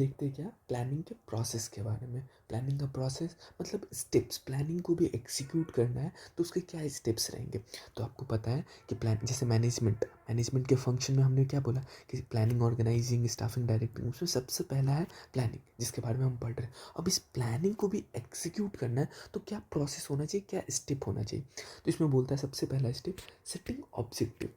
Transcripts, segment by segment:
देखते हैं क्या प्लानिंग के प्रोसेस के बारे में। प्लानिंग का प्रोसेस मतलब स्टेप्स, प्लानिंग को भी एग्जीक्यूट करना है तो उसके क्या स्टेप्स रहेंगे। तो आपको पता है कि प्लान जैसे मैनेजमेंट, मैनेजमेंट के फंक्शन में हमने क्या बोला कि प्लानिंग, ऑर्गेनाइजिंग, स्टाफिंग, डायरेक्टिंग, उसमें सबसे पहला है प्लानिंग, जिसके बारे में हम पढ़ रहे हैं। अब इस प्लानिंग को भी एग्जीक्यूट करना है तो क्या प्रोसेस होना चाहिए, क्या स्टेप होना चाहिए। तो इसमें बोलता है सबसे पहला स्टेप सेटिंग ऑब्जेक्टिव।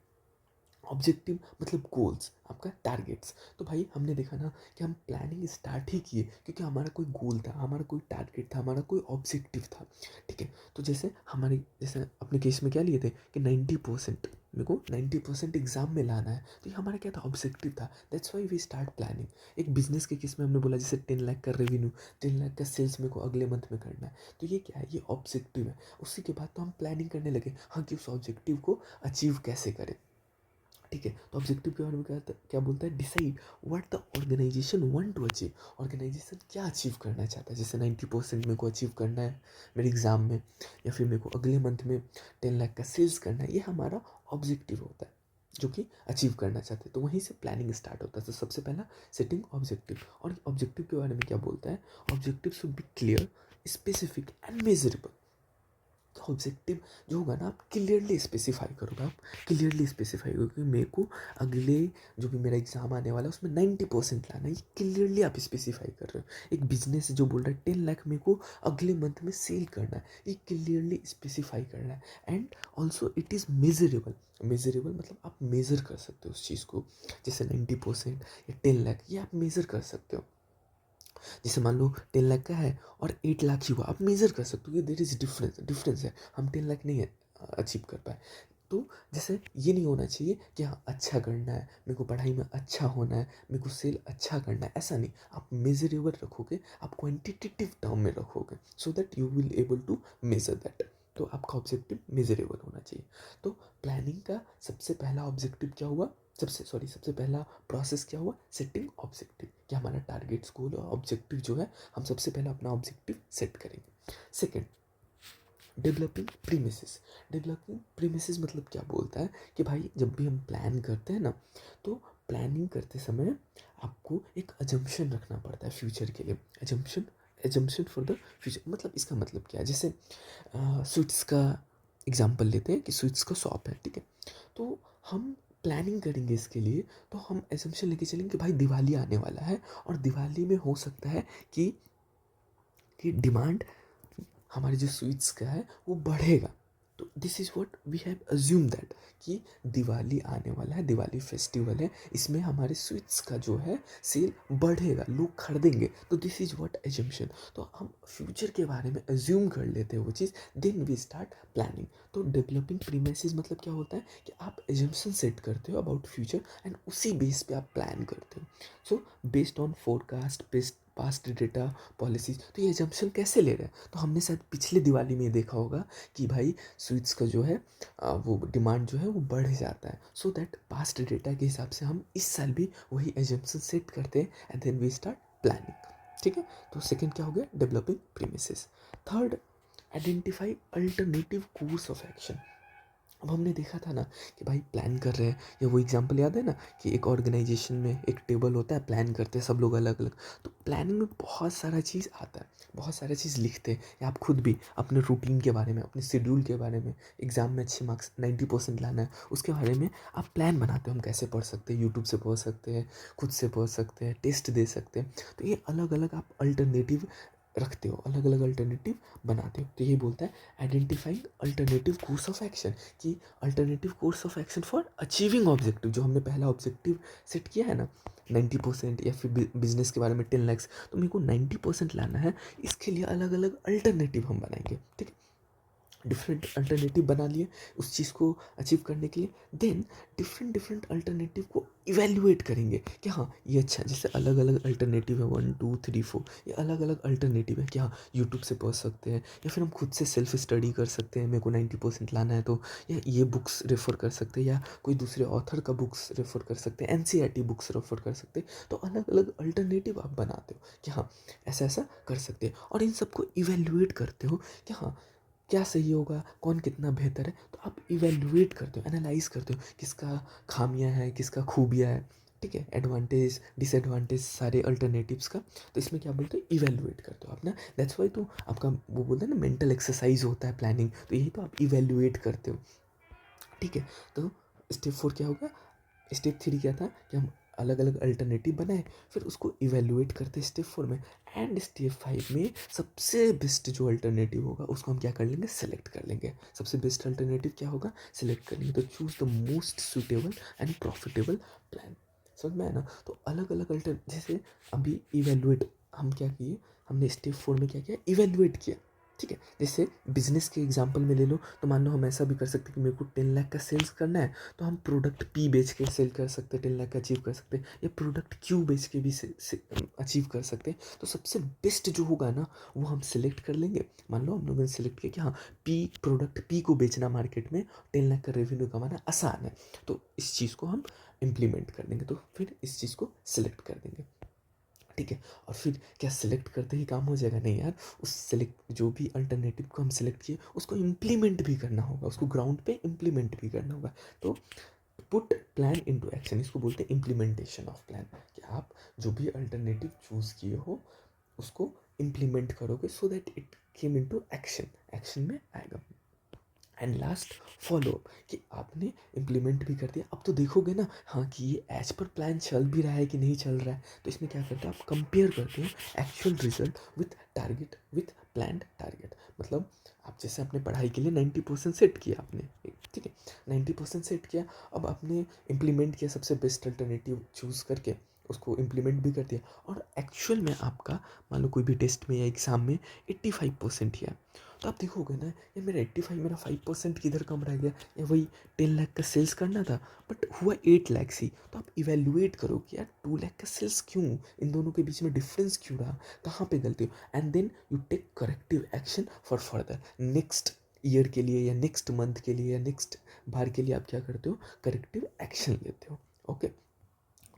ऑब्जेक्टिव मतलब गोल्स, आपका टारगेट्स। तो भाई हमने देखा ना कि हम प्लानिंग स्टार्ट ही किए क्योंकि हमारा कोई गोल था, हमारा कोई टारगेट था, हमारा कोई ऑब्जेक्टिव था। ठीक है, तो जैसे अपने केस में क्या लिए थे कि 90% मेरे को 90% एग्जाम में लाना है, तो ये हमारा क्या था, ऑब्जेक्टिव था। That's why we start planning. एक बिजनेस के केस में हमने बोला जैसे 10 लाख का रेवेन्यू, 10 लाख का सेल्स मेरे को अगले मंथ में करना है, तो ये क्या है, ये ऑब्जेक्टिव है। उसी के बाद तो हम प्लानिंग करने लगे हाँ कि उस ऑब्जेक्टिव को अचीव कैसे करें। ठीक है, तो ऑब्जेक्टिव के बारे में क्या क्या बोलता है, decide what the organisation want to achieve. Organisation क्या अचीव करना चाहता है, जैसे 90% मेरे को अचीव करना है मेरे एग्जाम में, या फिर मेरे को अगले मंथ में 10 लाख का सेल्स करना है, ये हमारा ऑब्जेक्टिव होता है जो कि अचीव करना चाहते हैं। तो वहीं से प्लानिंग स्टार्ट होता है। तो सबसे पहला सेटिंग ऑब्जेक्टिव। और ऑब्जेक्टिव के बारे में क्या बोलता है, objective should be clear, specific and measurable. तो ऑब्जेक्टिव जो होगा ना, आप क्लियरली स्पेसिफाई करोगे, आप क्लियरली स्पेसिफाई करोगे कि मेरे को अगले जो भी मेरा एग्जाम आने वाला है उसमें 90% लाना है, ये क्लियरली आप स्पेसिफाई कर रहे हो। एक बिजनेस जो बोल रहा है 10 लाख मेरे को अगले मंथ में सेल करना है, ये क्लियरली स्पेसिफाई करना है। And also it is measurable. Measurable मतलब आप मेज़र कर सकते हो उस चीज़ को, जैसे 90% या 10 लाख, ये आप मेज़र कर सकते हो। जैसे मान लो 10 लाख का है और 8 लाख ही हुआ, आप मेजर कर सकते हो कि देर इज डिफरेंस है, हम 10 लाख नहीं अचीव कर पाए। तो जैसे ये नहीं होना चाहिए कि हाँ अच्छा करना है, मेरे को पढ़ाई में अच्छा होना है, मेरे को सेल अच्छा करना है, ऐसा नहीं। आप मेजरेबल रखोगे, आप क्वांटिटेटिव टर्म में रखोगे, so that you will able to measure that. तो आपका ऑब्जेक्टिव मेजरेबल होना चाहिए। तो प्लानिंग का सबसे पहला ऑब्जेक्टिव क्या हुआ, सबसे पहला प्रोसेस क्या हुआ, सेटिंग ऑब्जेक्टिव, कि हमारा टारगेट्स गोल और ऑब्जेक्टिव जो है हम सबसे पहले अपना ऑब्जेक्टिव सेट करेंगे। Second, developing premises. Developing premises मतलब क्या बोलता है कि भाई जब भी हम प्लान करते हैं ना, तो प्लानिंग करते समय आपको एक अजम्पशन रखना पड़ता है फ्यूचर के लिए। Assumption, assumption for the future, मतलब इसका मतलब क्या है, जैसे स्वीट्स का एग्जांपल लेते हैं कि स्वीट्स का शॉप है, ठीक है। तो हम प्लानिंग करेंगे इसके लिए, तो हम एजम्पशन लेके चलेंगे कि भाई दिवाली आने वाला है और दिवाली में हो सकता है कि डिमांड हमारे जो स्वीट्स का है वो बढ़ेगा। तो this is what we have assume that कि दिवाली आने वाला है, दिवाली फेस्टिवल है, इसमें हमारे स्वीट्स का जो है सेल बढ़ेगा, लोग खरीदेंगे। तो दिस इज़ व्हाट एजम्पशन। तो हम फ्यूचर के बारे में अज्यूम कर लेते हैं वो चीज़, देन वी स्टार्ट प्लानिंग। तो डेवलपिंग प्रीमिसेस मतलब क्या होता है कि आप एजम्पशन सेट करते हो अबाउट फ्यूचर एंड उसी बेस पे आप प्लान करते हो। So based on forecast, based past data, policies. तो ये एजम्पशन कैसे ले रहे हैं, तो हमने शायद पिछले दिवाली में देखा होगा कि भाई स्वीट्स का जो है वो डिमांड जो है वो बढ़ जाता है। सो दैट पास्ट डेटा के हिसाब से हम इस साल भी वही एजम्पशन सेट करते हैं and then we start planning. ठीक है, तो सेकंड क्या हो गया, developing premises. Third, identify alternative course of action. अब हमने देखा था ना कि भाई प्लान कर रहे हैं, या वो एग्जांपल याद है ना कि एक ऑर्गेनाइजेशन में एक टेबल होता है, प्लान करते हैं सब लोग अलग अलग। तो प्लानिंग में बहुत सारा चीज़ आता है, बहुत सारा चीज़ लिखते हैं, या आप खुद भी अपने रूटीन के बारे में, अपने शेड्यूल के बारे में, एग्जाम में अच्छे मार्क्स 90% लाना है उसके बारे में आप प्लान बनाते हो। हम कैसे पढ़ सकते हैं, यूट्यूब से पढ़ सकते हैं, खुद से पढ़ सकते हैं, टेस्ट दे सकते हैं। तो ये अलग अलग आप अल्टरनेटिव रखते हो, अलग अलग अल्टरनेटिव बनाते हो। तो ये बोलता है identifying alternative course of action, कि alternative course of action for achieving objective. जो हमने पहला ऑब्जेक्टिव सेट किया है ना 90%, या फिर बिजनेस के बारे में 10 लैक्स, तो मेरे को 90% लाना है, इसके लिए अलग अलग अल्टरनेटिव हम बनाएंगे। ठीक है, डिफरेंट अल्टरनेटिव बना लिए उस चीज़ को अचीव करने के लिए। देन डिफरेंट डिफरेंट अल्टरनेटिव को इवेल्युएट करेंगे कि हाँ ये अच्छा है। जैसे अलग अलग अल्टरनेटिव है, 1 2 3 4, ये अलग अलग अल्टरनेटिव है कि हाँ यूट्यूब से पढ़ सकते हैं, या फिर हम खुद से सेल्फ स्टडी कर सकते हैं, मेरे को 90% लाना है तो या ये बुक्स रेफ़र कर सकते हैं, या कोई दूसरे ऑथर का बुक्स रेफ़र कर सकते हैं, एनसीईआरटी बुक्स रेफ़र कर सकते हैं। तो अलग अलग अल्टरनेटिव आप बनाते हो कि हाँ ऐसा ऐसा कर सकते हैं, और इन सबको इवेल्युएट करते हो कि हाँ क्या सही होगा, कौन कितना बेहतर है। तो आप इवेल्युएट करते हो, एनालाइज करते हो किसका खामियां है, किसका खूबियाँ है। ठीक है, एडवांटेज डिसएडवांटेज सारे अल्टरनेटिव्स का। तो इसमें क्या बोलते हो, इवेल्युएट करते हो आप ना, दैट्स वाई तो आपका वो बोलते हैं ना मेंटल एक्सरसाइज होता है प्लानिंग, तो यही तो आप इवेल्युएट करते हो। ठीक है, तो स्टेप 4 क्या होगा, स्टेप 3 क्या था कि हम अलग अलग अल्टरनेटिव बनाए, फिर उसको इवेल्युएट करते स्टेप 4 में, एंड स्टेप 5 में सबसे बेस्ट जो अल्टरनेटिव होगा उसको हम क्या कर लेंगे, सेलेक्ट कर लेंगे। सबसे बेस्ट अल्टरनेटिव क्या होगा, सेलेक्ट कर लेंगे। तो choose the most suitable and profitable plan. समझ में आया ना। तो अलग अलग अल्टर जैसे अभी इवेल्युएट हम क्या किए, हमने स्टेप 4 में क्या किया, इवेल्युएट किया। ठीक है, जैसे बिजनेस के एग्जांपल में ले लो, तो मान लो हम ऐसा भी कर सकते हैं कि मेरे को 10 लाख का सेल्स करना है, तो हम प्रोडक्ट पी बेच के सेल कर सकते हैं, 10 लाख का अचीव कर सकते हैं, या प्रोडक्ट क्यू बेच के भी अचीव कर सकते हैं। तो सबसे बेस्ट जो होगा ना वो हम सिलेक्ट कर लेंगे। मान लो हम लोगों ने सिलेक्ट किया कि हाँ पी प्रोडक्ट पी को बेचना मार्केट में 10 लाख का रेवेन्यू कमाना आसान है, तो इस चीज़ को हम इम्प्लीमेंट कर देंगे, तो फिर इस चीज़ को सिलेक्ट कर देंगे। ठीक है, और फिर क्या सिलेक्ट करते ही काम हो जाएगा, नहीं यार, उस सिलेक्ट जो भी अल्टरनेटिव को हम सिलेक्ट किए उसको इम्प्लीमेंट भी करना होगा, उसको ग्राउंड पे इम्प्लीमेंट भी करना होगा। तो पुट प्लान इनटू एक्शन, इसको बोलते हैं इम्प्लीमेंटेशन ऑफ प्लान, कि आप जो भी अल्टरनेटिव चूज़ किए हो उसको इम्प्लीमेंट करोगे so that it came into action, action में आएगा। एंड लास्ट फॉलो अप, कि आपने इम्प्लीमेंट भी कर दिया, अब तो देखोगे ना हाँ कि ये एज पर प्लान चल भी रहा है कि नहीं चल रहा है। तो इसमें क्या करते हो, आप कंपेयर करते हो actual result with target, with planned target. मतलब आप जैसे अपने पढ़ाई के लिए 90% सेट किया आपने, ठीक है, 90% सेट किया, अब आपने इम्प्लीमेंट किया सबसे बेस्ट अल्टरनेटिव चूज़ करके, उसको इम्प्लीमेंट भी कर दिया, और एक्चुअल में आपका मान लो कोई भी टेस्ट में या एग्ज़ाम में 85% ही है, तो आप देखोगे ना ये मेरा 85, मेरा 5% किधर कम रह गया, या वही 10 लाख का सेल्स करना था बट हुआ 8 लाख ही। तो आप इवेल्युएट करो कि यार 2 लाख का सेल्स क्यों, इन दोनों के बीच में डिफरेंस क्यों रहा, कहाँ पे गलती हो, and then you take corrective action for further next year के लिए, या नेक्स्ट मंथ के लिए, या नेक्स्ट बार के लिए आप क्या करते हो, करेक्टिव एक्शन लेते हो। ओके,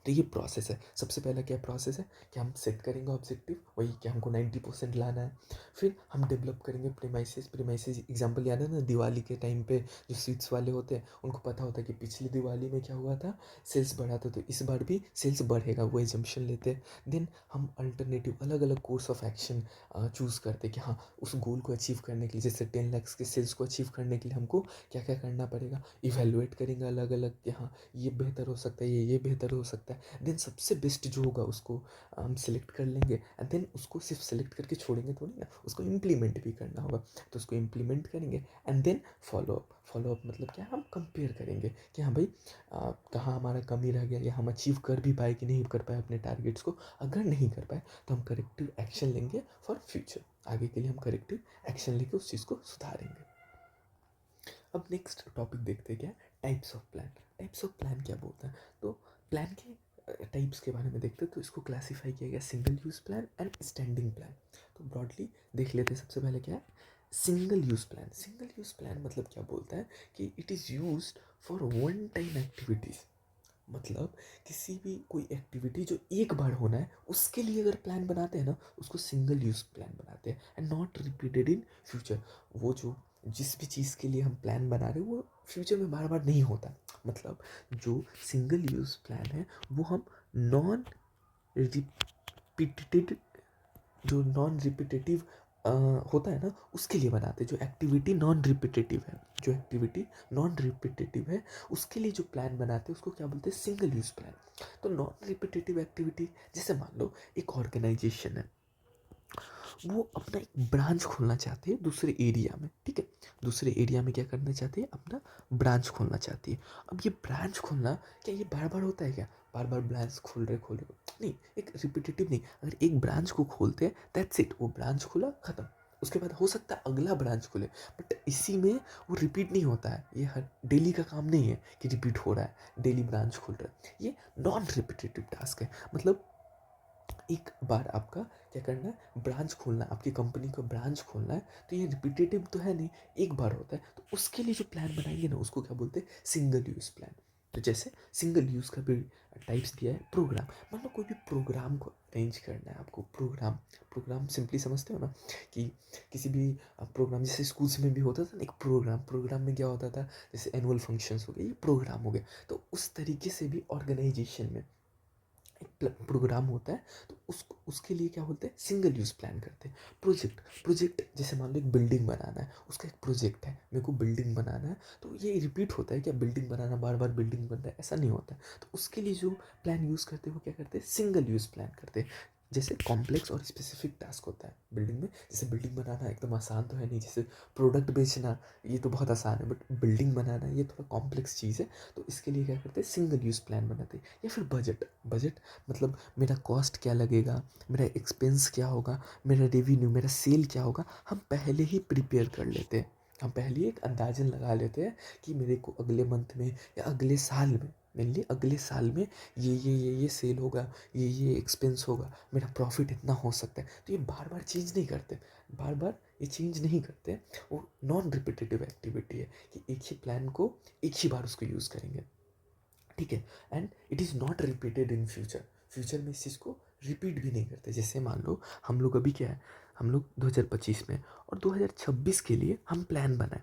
तो ये प्रोसेस है। सबसे पहला क्या प्रोसेस है कि हम सेट करेंगे ऑब्जेक्टिव, वही कि हमको 90% लाना है, फिर हम डेवलप करेंगे प्रीमाइसेस। प्रीमाइसेस एग्जांपल याद है ना, दिवाली के टाइम पे जो स्वीट्स वाले होते हैं उनको पता होता है कि पिछली दिवाली में क्या हुआ था, सेल्स बढ़ा था, तो इस बार भी सेल्स बढ़ेगा, वो एजम्पशन लेते हैं। देन हम अल्टरनेटिव अलग अलग कोर्स ऑफ एक्शन चूज़ करते हैं कि हाँ उस गोल को अचीव करने के लिए, जैसे 10 लाख के सेल्स को अचीव करने के लिए हमको क्या क्या करना पड़ेगा, इवेलुएट करेंगे अलग अलग कि हाँ ये बेहतर हो सकता है, ये बेहतर हो सकता है। देन सबसे बेस्ट जो होगा उसको हम सिलेक्ट कर लेंगे, एंड देन उसको सिर्फ सिलेक्ट करके छोड़ेंगे थोड़ी ना, उसको इम्प्लीमेंट भी करना होगा। तो उसको इम्प्लीमेंट करेंगे, and then follow up. Follow up मतलब क्या, हम कंपेयर करेंगे कि हाँ भाई कहाँ हमारा कमी रह गया, या हम अचीव कर भी पाए कि नहीं कर पाए अपने टारगेट्स को। अगर नहीं कर पाए तो हम करेक्टिव एक्शन लेंगे फॉर फ्यूचर, आगे के लिए हम करेक्टिव एक्शन लेके उस चीज़ को सुधारेंगे। अब नेक्स्ट टॉपिक देखते हैं क्या, types of plan. Types of plan क्या बोलता है, तो प्लान के टाइप्स के बारे में देखते हैं। तो इसको क्लासीफाई किया गया single use plan and standing plan. तो ब्रॉडली देख लेते हैं। सबसे पहले क्या है, single use plan. Single use plan मतलब क्या बोलता है कि it is used for one time activities. मतलब किसी भी कोई एक्टिविटी जो एक बार होना है उसके लिए अगर प्लान बनाते हैं ना, उसको सिंगल यूज़ प्लान बनाते हैं, and not repeated in future. वो जो जिस भी चीज़ के लिए हम प्लान बना रहे हैं वो फ्यूचर में बार बार नहीं होता। मतलब जो सिंगल यूज़ प्लान है वो हम नॉन रिपीटेड, जो नॉन रिपीटेटिव होता है ना उसके लिए बनाते हैं। जो एक्टिविटी नॉन रिपीटेटिव है, जो एक्टिविटी नॉन रिपीटेटिव है उसके लिए जो प्लान बनाते हैं उसको क्या बोलते हैं, सिंगल यूज़ प्लान। तो नॉन रिपीटेटिव एक्टिविटी, जैसे मान लो एक ऑर्गेनाइजेशन है, वो अपना एक ब्रांच खोलना चाहते हैं दूसरे एरिया में, ठीक है, दूसरे एरिया में क्या करना चाहते हैं, अपना ब्रांच खोलना चाहती है। अब ये ब्रांच खोलना क्या ये बार बार होता है क्या, बार बार ब्रांच खोल रहे नहीं, एक रिपीटेटिव नहीं। अगर एक ब्रांच को खोलते हैं दैट्स इट, वो ब्रांच खुला खत्म। उसके बाद हो सकता है अगला ब्रांच खुले, बट इसी में वो रिपीट नहीं होता है। ये हर डेली का काम नहीं है कि रिपीट हो रहा है, डेली ब्रांच खुल रहा है। ये नॉन रिपीटेटिव टास्क है। मतलब एक बार आपका क्या करना है, ब्रांच खोलना है, आपकी कंपनी को ब्रांच खोलना है, तो ये रिपीटेटिव तो है नहीं, एक बार होता है। तो उसके लिए जो प्लान बनाएंगे ना उसको क्या बोलते हैं, सिंगल यूज़ प्लान। तो जैसे सिंगल यूज़ का भी टाइप्स दिया है, प्रोग्राम। मान लो कोई भी प्रोग्राम को अरेंज करना है आपको, प्रोग्राम, प्रोग्राम सिंपली समझते हो ना, कि किसी भी प्रोग्राम, जैसे स्कूल्स में भी होता था ना एक प्रोग्राम, प्रोग्राम में क्या होता था, जैसे एनुअल फंक्शंस हो गए, ये प्रोग्राम हो गया। तो उस तरीके से भी ऑर्गेनाइजेशन में एक प्रोग्राम होता है, तो उसके लिए क्या बोलते हैं, सिंगल यूज़ प्लान करते हैं। प्रोजेक्ट प्रोजेक्ट जैसे मान लो एक बिल्डिंग बनाना है, उसका एक प्रोजेक्ट है, मेरे को बिल्डिंग बनाना है, तो ये रिपीट होता है क्या, बिल्डिंग बनाना, बार बार बिल्डिंग बनता है, ऐसा नहीं होता है। तो उसके लिए जो प्लान यूज़ करते हैं वो क्या करते हैं, सिंगल यूज़ प्लान करते हैं। जैसे कॉम्प्लेक्स और स्पेसिफिक टास्क होता है बिल्डिंग में, जैसे बिल्डिंग बनाना एकदम आसान तो है नहीं, जैसे प्रोडक्ट बेचना ये तो बहुत आसान है, बट बिल्डिंग बनाना ये थोड़ा कॉम्प्लेक्स चीज़ है। तो इसके लिए क्या करते हैं, सिंगल यूज़ प्लान बनाते हैं। या फिर बजट बजट मतलब मेरा कॉस्ट क्या लगेगा, मेरा एक्सपेंस क्या होगा, मेरा रेवेन्यू, मेरा सेल क्या होगा, हम पहले ही प्रिपेयर कर लेते हैं। हम पहले ही एक अंदाजन लगा लेते हैं कि मेरे को अगले मंथ में या अगले साल में, मेनली अगले साल में ये सेल होगा, ये एक्सपेंस होगा, मेरा प्रॉफिट इतना हो सकता है। तो ये बार बार चेंज नहीं करते, बार बार ये चेंज नहीं करते। वो नॉन रिपीटेटिव एक्टिविटी है कि एक ही प्लान को एक ही बार उसको यूज़ करेंगे, ठीक है। And it is not repeated in future, future में इस चीज़ को रिपीट भी नहीं करते। जैसे मान लो हम लोग अभी क्या है, हम लोग 2025 में, और 2026 के लिए हम प्लान बनाए,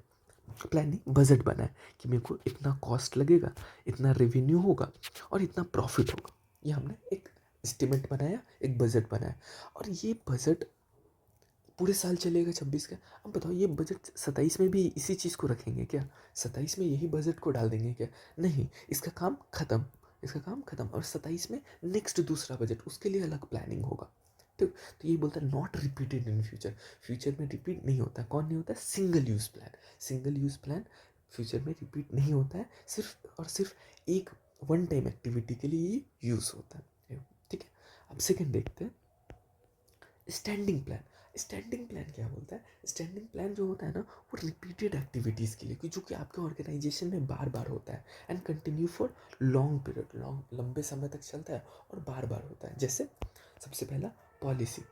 प्लान नहीं बजट बनाए कि मेरे को इतना कॉस्ट लगेगा, इतना रेवेन्यू होगा और इतना प्रॉफिट होगा। ये हमने एक एस्टिमेट बनाया, एक बजट बनाया, और ये बजट पूरे साल चलेगा 26 का। अब बताओ ये बजट 27 में भी इसी चीज़ को रखेंगे क्या, 27 में यही बजट को डाल देंगे क्या, नहीं, इसका काम ख़त्म, इसका काम ख़त्म, और 27 में नेक्स्ट दूसरा बजट, उसके लिए अलग प्लानिंग होगा। तो ये बोलता है not repeated in future, future में रिपीट नहीं होता। कौन नहीं होता, single use plan, single use plan future में रिपीट नहीं होता है, सिर्फ और सिर्फ एक वन टाइम एक्टिविटी के लिए ही यूज़ होता है, ठीक है। अब सेकेंड देखते हैं, स्टैंडिंग प्लान। स्टैंडिंग प्लान क्या बोलता है, स्टैंडिंग प्लान जो होता है ना, वो रिपीटेड एक्टिविटीज़ के लिए, जो कि आपके ऑर्गेनाइजेशन में बार बार होता है, and continue for long period, लंबे समय तक चलता है और बार बार होता है। जैसे सबसे पहला policy,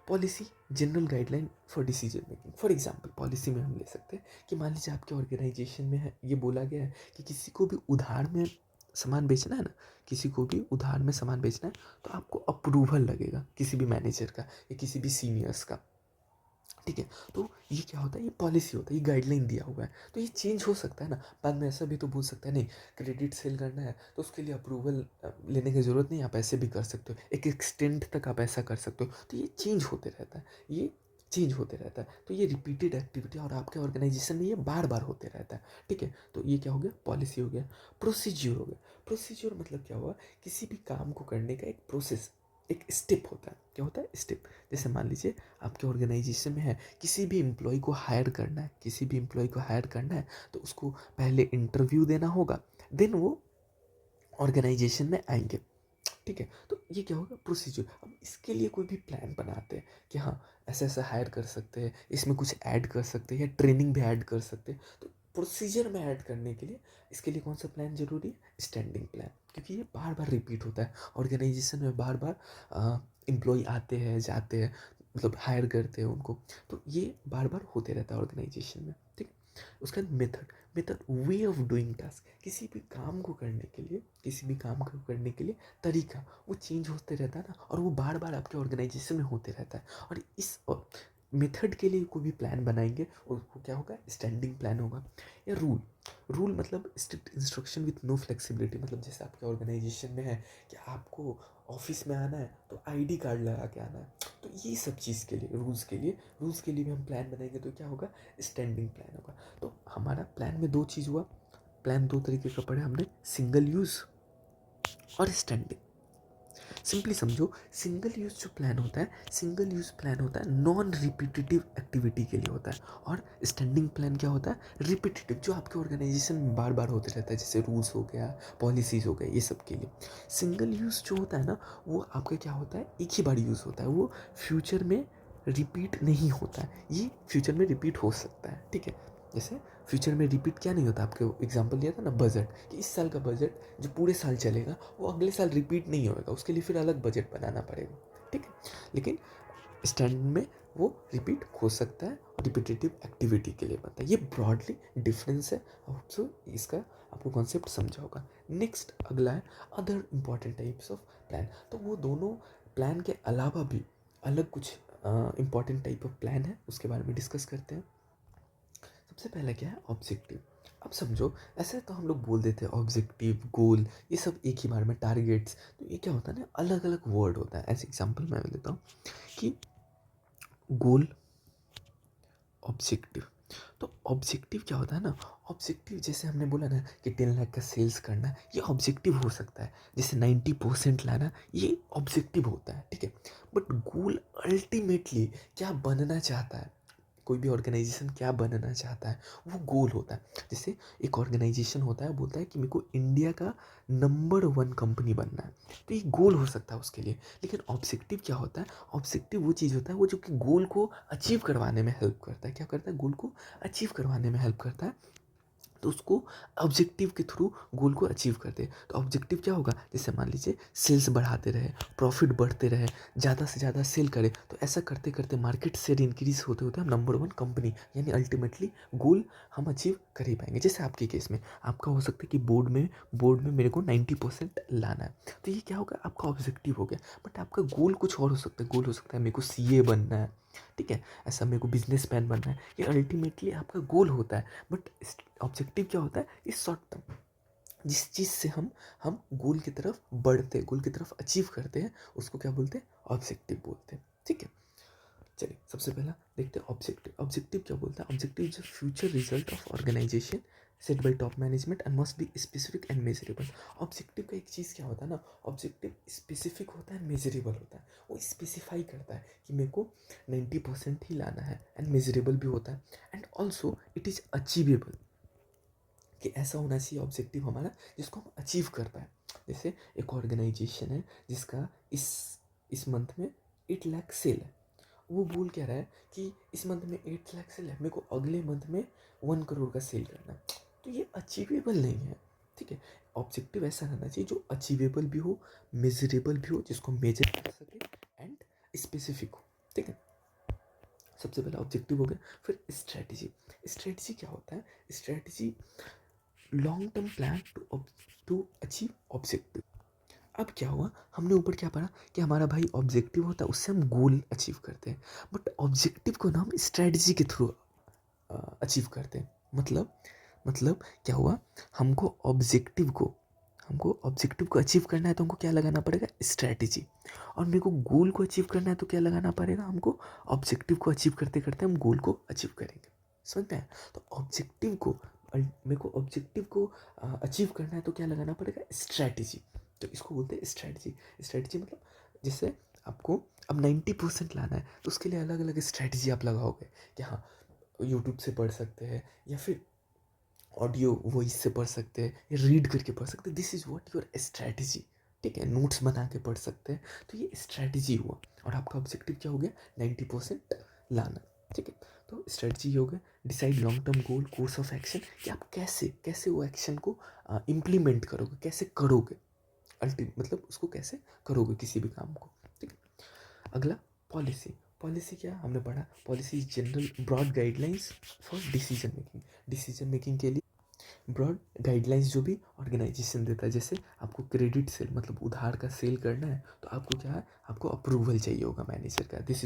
policy general guideline for decision making. For example policy में हम ले सकते हैं कि मान लीजिए आपके ऑर्गेनाइजेशन में है, ये बोला गया है कि किसी को भी उधार में सामान बेचना है ना, किसी को भी उधार में सामान बेचना है, तो आपको अप्रूवल लगेगा किसी भी मैनेजर का या किसी भी सीनियर्स का, ठीक है। तो ये क्या होता है, ये पॉलिसी होता है, ये गाइडलाइन दिया हुआ है। तो ये चेंज हो सकता है ना, बाद में ऐसा भी तो बोल सकता है, नहीं क्रेडिट सेल करना है तो उसके लिए अप्रूवल लेने की ज़रूरत नहीं, आप ऐसे भी कर सकते हो, एक एक्सटेंट तक आप ऐसा कर सकते हो। तो ये चेंज होते रहता है, ये चेंज होते रहता है। तो ये रिपीटेड एक्टिविटी और आपके ऑर्गेनाइजेशन में ये बार बार होते रहता है, ठीक है। तो ये क्या हो गया, पॉलिसी हो गया। प्रोसीज्योर हो गया, प्रोसीज्योर मतलब क्या हुआ, किसी भी काम को करने का एक प्रोसेस, एक स्टेप होता है। क्या होता है, स्टेप। जैसे मान लीजिए आपके ऑर्गेनाइजेशन में है, किसी भी एम्प्लॉय को हायर करना है, किसी भी एम्प्लॉय को हायर करना है, तो उसको पहले इंटरव्यू देना होगा, देन वो ऑर्गेनाइजेशन में आएंगे, ठीक है। तो ये क्या होगा, प्रोसीजर। अब इसके लिए कोई भी प्लान बनाते हैं कि हाँ ऐसा ऐसा हायर कर सकते हैं, इसमें कुछ ऐड कर सकते हैं या ट्रेनिंग भी ऐड कर सकते हैं, तो प्रोसीजर में ऐड करने के लिए इसके लिए कौन सा प्लान जरूरी है, स्टैंडिंग प्लान, क्योंकि ये बार बार रिपीट होता है ऑर्गेनाइजेशन में, बार बार एम्प्लॉय आते हैं जाते हैं, मतलब हायर करते हैं उनको, तो ये बार बार होते रहता है ऑर्गेनाइजेशन में, ठीक है। उसका method, method way of doing task, किसी भी काम को करने के लिए, किसी भी काम को करने के लिए तरीका वो चेंज होते रहता है ना, और वो बार बार आपके ऑर्गेनाइजेशन में होते रहता है। और इस मेथड के लिए कोई भी प्लान बनाएंगे और वो क्या होगा, स्टैंडिंग प्लान होगा। या रूल, रूल मतलब strict instruction with no flexibility, मतलब जैसे आपके ऑर्गेनाइजेशन में है कि आपको ऑफिस में आना है तो आईडी कार्ड लगा के आना है, तो ये सब चीज़ के लिए, रूल्स के लिए भी हम प्लान बनाएंगे, तो क्या होगा, स्टैंडिंग प्लान होगा। तो हमारा प्लान में दो चीज़ हुआ, प्लान दो तरीके का पढ़ा हमने, सिंगल यूज़ और स्टैंडिंग। सिंपली समझो, सिंगल यूज़ जो प्लान होता है, सिंगल यूज़ प्लान होता है नॉन रिपीटेटिव एक्टिविटी के लिए होता है, और स्टैंडिंग प्लान क्या होता है, रिपीटेटिव, जो आपके ऑर्गेनाइजेशन में बार बार होते रहता है, जैसे रूल्स हो गया, पॉलिसीज़ हो गए, ये सब के लिए। सिंगल यूज़ जो होता है ना, वो आपका क्या होता है, एक ही बार यूज़ होता है, वो फ्यूचर में रिपीट नहीं होता है, ये फ्यूचर में रिपीट हो सकता है, ठीक है। जैसे फ्यूचर में रिपीट क्या नहीं होता, आपके एग्जांपल लिया था ना बजट, कि इस साल का बजट जो पूरे साल चलेगा वो अगले साल रिपीट नहीं होगा, उसके लिए फिर अलग बजट बनाना पड़ेगा, ठीक है। लेकिन स्टैंड में वो रिपीट हो सकता है और रिपीटेटिव एक्टिविटी के लिए बनता है। ये ब्रॉडली डिफरेंस है, सो इसका आपको कॉन्सेप्ट समझा होगा। नेक्स्ट अगला है other important types of plan. तो वो दोनों प्लान के अलावा भी अलग कुछ इंपॉर्टेंट टाइप ऑफ प्लान है, उसके बारे में डिस्कस करते हैं। सबसे पहला क्या है, ऑब्जेक्टिव। अब समझो, ऐसे तो हम लोग बोल देते हैं ऑब्जेक्टिव, गोल, ये सब एक ही बार में, टारगेट्स, तो ये क्या होता है ना, अलग अलग वर्ड होता है। एज एग्जाम्पल मैं लेता हूँ कि गोल, ऑब्जेक्टिव। तो ऑब्जेक्टिव क्या होता है ना, ऑब्जेक्टिव जैसे हमने बोला ना कि 10 लाख का सेल्स करना, ये ऑब्जेक्टिव हो सकता है। जैसे 90% लाना, ये ऑब्जेक्टिव होता है, ठीक है। बट गोल अल्टीमेटली क्या बनना चाहता है, कोई भी ऑर्गेनाइजेशन क्या बनना चाहता है, वो गोल होता है। जैसे एक ऑर्गेनाइजेशन होता है, बोलता है कि मेरे को इंडिया का नंबर 1 कंपनी बनना है, तो ये गोल हो सकता है उसके लिए। लेकिन ऑब्जेक्टिव क्या होता है, ऑब्जेक्टिव वो चीज़ होता है वो जो कि गोल को अचीव करवाने में हेल्प करता है। क्या करता है, गोल को अचीव करवाने में हेल्प करता है, तो उसको ऑब्जेक्टिव के थ्रू गोल को अचीव करते हैं। तो ऑब्जेक्टिव क्या होगा, जैसे मान लीजिए सेल्स बढ़ाते रहे, प्रॉफिट बढ़ते रहे, ज़्यादा से ज़्यादा सेल करें, तो ऐसा करते करते मार्केट शेयर इंक्रीज होते होते हम नंबर 1 कंपनी, यानी अल्टीमेटली गोल हम अचीव कर ही पाएंगे। जैसे आपके केस में आपका हो सकता है कि बोर्ड में मेरे को 90% लाना है, तो ये क्या होगा, आपका ऑब्जेक्टिव हो गया। बट आपका गोल कुछ और हो सकता है, गोल हो सकता है मेरे को सीए बनना है, ठीक है, ऐसा मेरे को बिजनेसमैन बनना है, ये अल्टीमेटली आपका गोल होता है। बट ऑब्जेक्टिव क्या होता है, इस शॉर्ट टर्म, जिस चीज़ से हम गोल की तरफ बढ़ते हैं, गोल की तरफ अचीव करते हैं, उसको क्या बोलते हैं, ऑब्जेक्टिव बोलते हैं, ठीक है। चलिए सबसे पहला देखते हैं ऑब्जेक्टिव। ऑब्जेक्टिव क्या बोलता है, objective is future result of organisation set by top management and must be specific and measurable. Objective का एक चीज़ क्या होता है ना, ऑब्जेक्टिव स्पेसिफिक होता है, मेजरेबल होता है, वो स्पेसिफाई करता है कि मेरे को 90% ही लाना है, एंड मेजरेबल भी होता है, and also it is achievable, कि ऐसा होना चाहिए ऑब्जेक्टिव हमारा जिसको हम अचीव कर पाए। जैसे एक ऑर्गेनाइजेशन है जिसका इस मंथ में 8 लाख सेल है, वो बोल क्या रहा है कि इस मंथ में 8 लाख सेल है, मेरे को अगले मंथ में 1 करोड़ का सेल करना है, तो ये अचीवेबल नहीं है, ठीक है। ऑब्जेक्टिव ऐसा रहना चाहिए जो अचीवेबल भी हो, मेजरेबल भी हो, जिसको मेजर कर सके, एंड स्पेसिफिक हो, ठीक है। सबसे पहला ऑब्जेक्टिव हो गया। फिर स्ट्रेटजी। स्ट्रेटजी क्या होता है, strategy long term plan to achieve objective. अब क्या हुआ, हमने ऊपर क्या पढ़ा कि हमारा भाई ऑब्जेक्टिव होता है, उससे हम गोल अचीव करते हैं, बट ऑब्जेक्टिव को ना हम स्ट्रेटजी के थ्रू अचीव करते हैं। मतलब क्या हुआ, हमको ऑब्जेक्टिव को अचीव करना है, तो हमको क्या लगाना पड़ेगा, स्ट्रैटेजी। और मेरे को गोल को अचीव करना है, तो क्या लगाना पड़ेगा हमको, ऑब्जेक्टिव को अचीव करते करते हम गोल को अचीव करेंगे। समझ में आया? तो मेरे को ऑब्जेक्टिव को अचीव करना है, तो क्या लगाना पड़ेगा, स्ट्रैटेजी। तो इसको बोलते हैं स्ट्रैटेजी। स्ट्रैटेजी मतलब जैसे आपको अब 90% लाना है, तो उसके लिए अलग अलग स्ट्रैटेजी आप लगाओगे कि हाँ, यूट्यूब से पढ़ सकते हैं, या फिर ऑडियो वॉइस से पढ़ सकते हैं, या रीड करके पढ़ सकते हैं। This is what your strategy, ठीक है। नोट्स बना के पढ़ सकते हैं, तो ये स्ट्रैटेजी हुआ। और आपका ऑब्जेक्टिव क्या हो गया, 90% लाना, ठीक है। तो स्ट्रैटेजी हो गया, decide long term goal, course of action, कि आप कैसे कैसे वो एक्शन को इम्प्लीमेंट करोगे, कैसे करोगे, मतलब उसको कैसे करोगे किसी भी काम को, ठीक है। अगला पॉलिसी। पॉलिसी क्या हमने पढ़ा, policy general broad guidelines for decision making. Decision making के लिए ब्रॉड गाइडलाइंस जो भी ऑर्गेनाइजेशन देता है। जैसे आपको क्रेडिट सेल मतलब उधार का सेल करना है, तो आपको क्या है, आपको अप्रूवल चाहिए होगा मैनेजर का। And this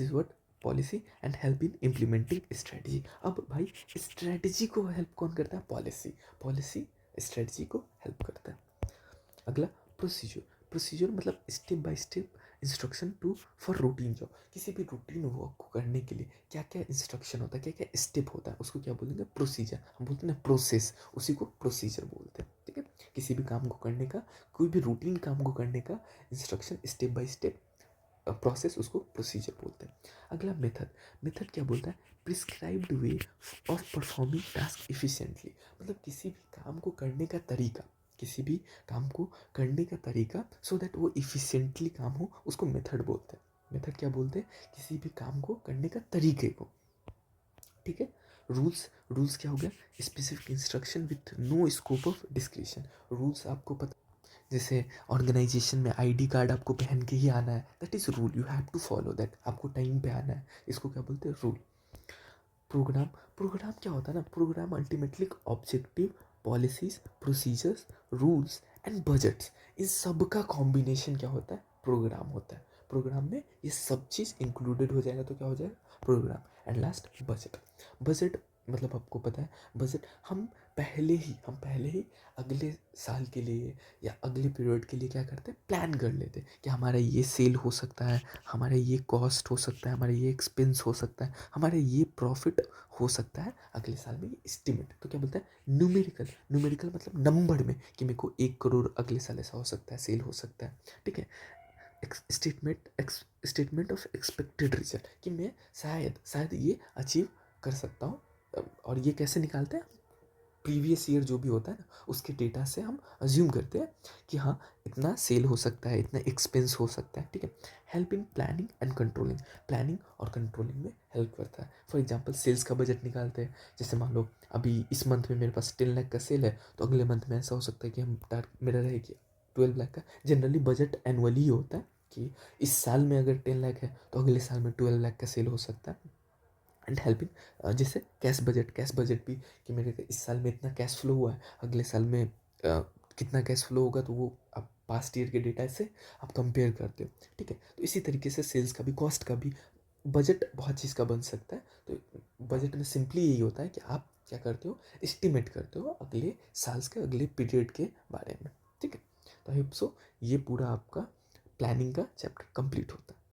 is what policy and help in implementing strategy. अब भाई स्ट्रेटजी को हेल्प कौन करता है, पॉलिसी। पॉलिसी स्ट्रेटजी को हेल्प करता है। अगला प्रोसीजर। प्रोसीजर मतलब step by step instruction to for routine job. किसी भी रूटीन वर्क को करने के लिए क्या क्या इंस्ट्रक्शन होता है, क्या क्या स्टेप होता है, उसको क्या बोलेंगे, प्रोसीजर। हम बोलते हैं ना प्रोसेस, उसी को प्रोसीजर बोलते हैं, ठीक है। किसी भी काम को करने का, कोई भी रूटीन काम को करने का instruction, step by step process, उसको प्रोसीजर बोलते हैं। अगला मेथड। मेथड क्या बोलता है, prescribed way of performing task efficiently. मतलब किसी भी काम को करने का तरीका, किसी भी काम को करने का तरीका, सो दैट वो इफिशिएंटली काम हो, उसको मेथड बोलते हैं। मेथड क्या बोलते हैं, किसी भी काम को करने का तरीके को, ठीक है। रूल्स। रूल्स क्या हो गया, specific instruction with no scope of description. Rules आपको पता, जैसे ऑर्गेनाइजेशन में आईडी कार्ड आपको पहन के ही आना है, that is rule, you have to follow that, आपको टाइम पे आना है, इसको क्या बोलते हैं, रूल। प्रोग्राम। प्रोग्राम क्या होता है ना, programme ultimately objective, policies, procedures, rules and budgets, इन सब का कॉम्बिनेशन क्या होता है, प्रोग्राम होता है। प्रोग्राम में ये सब चीज़ इंक्लूडेड हो जाएगा, तो क्या हो जाएगा, programme. And last budget. Budget मतलब आपको पता है बजट हम पहले ही अगले साल के लिए या अगले पीरियड के लिए क्या करते हैं, प्लान कर लेते हैं कि हमारा ये सेल हो सकता है, हमारा ये कॉस्ट हो सकता है, हमारा ये एक्सपेंस हो सकता है, हमारा ये प्रॉफिट हो सकता है अगले साल में, ये एस्टिमेट। तो क्या बोलते हैं, न्यूमेरिकल। न्यूमेरिकल मतलब नंबर में, कि मेरे को 1 करोड़ अगले साल ऐसा हो सकता है, सेल हो सकता है, ठीक है। स्टेटमेंट ऑफ एक्सपेक्टेड रिजल्ट, कि मैं शायद ये अचीव कर सकता हूँ। और ये कैसे निकालते हैं, प्रीवियस ईयर जो भी होता है ना, उसके डेटा से हम अज्यूम करते हैं कि हाँ इतना सेल हो सकता है, इतना एक्सपेंस हो सकता है, ठीक है। Help in planning and controlling, planning और कंट्रोलिंग में हेल्प करता है। फॉर एग्जांपल सेल्स का बजट निकालते हैं, जैसे मान लो अभी इस मंथ में मेरे पास 10 लाख का सेल है, तो अगले मंथ में ऐसा हो सकता है कि हम मेरा रहे कि 12 लाख का। जनरली बजट एनुअली ही होता है कि इस साल में अगर 10 लाख है तो अगले साल में 12 लाख का सेल हो सकता है। एंड हेल्पिंग जैसे कैश बजट भी, कि मेरे को इस साल में इतना कैश फ्लो हुआ है, अगले साल में कितना कैश फ्लो होगा, तो वो आप पास्ट ईयर के डेटा से आप कंपेयर करते हो, ठीक है। तो इसी तरीके से सेल्स का भी, कॉस्ट का भी बजट बहुत चीज़ का बन सकता है। तो बजट में सिंपली यही होता है कि आप क्या करते हो, एस्टिमेट करते हो अगले साल के अगले पीरियड के बारे में, ठीक है। तो आई होप सो ये पूरा आपका प्लानिंग का चैप्टर कंप्लीट होता है।